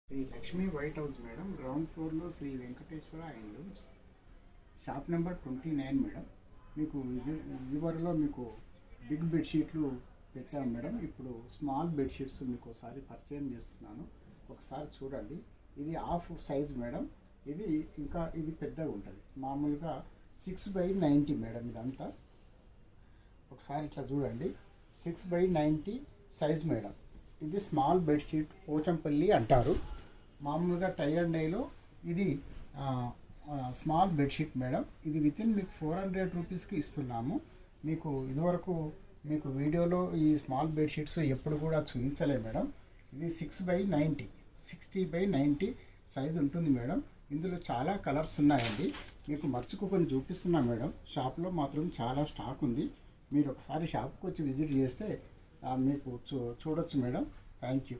Shri Lakshmi white house madam, ground ఫ్లోర్లో Sri Venkateswara handlooms, shop number 29 madam. మీకు ఇదివరలో మీకు బిగ్ బెడ్షీట్లు పెట్టాము మేడం. ఇప్పుడు స్మాల్ బెడ్షీట్స్ మీకు ఒకసారి పరిచయం చేస్తున్నాను, ఒకసారి చూడండి. ఇది హాఫ్ సైజ్ మేడం. ఇది పెద్దగా ఉంటుంది, మామూలుగా 6/90 మేడం. ఇదంతా ఒకసారి ఇట్లా చూడండి, 6/90 సైజ్ మేడం. ఇది స్మాల్ బెడ్షీట్, పోచంపల్లి అంటారు మామూలుగా. టై అండ్ డైలో ఇది స్మాల్ బెడ్షీట్ మేడం. ఇది వితిన్ మీకు 400 రూపీస్కి ఇస్తున్నాము. మీకు ఇదివరకు మీకు వీడియోలో ఈ స్మాల్ బెడ్షీట్స్ ఎప్పుడు కూడా చూపించలే మేడం. ఇది 6/90 60/90 సైజ్ ఉంటుంది మేడం. ఇందులో చాలా కలర్స్ ఉన్నాయండి. మీకు మర్చుకొని చూపిస్తున్నా మేడం. షాప్లో మాత్రం చాలా స్టాక్ ఉంది. మీరు ఒకసారి షాప్కి వచ్చి విజిట్ చేస్తే మీకు చూడొచ్చు మేడం. Thank you.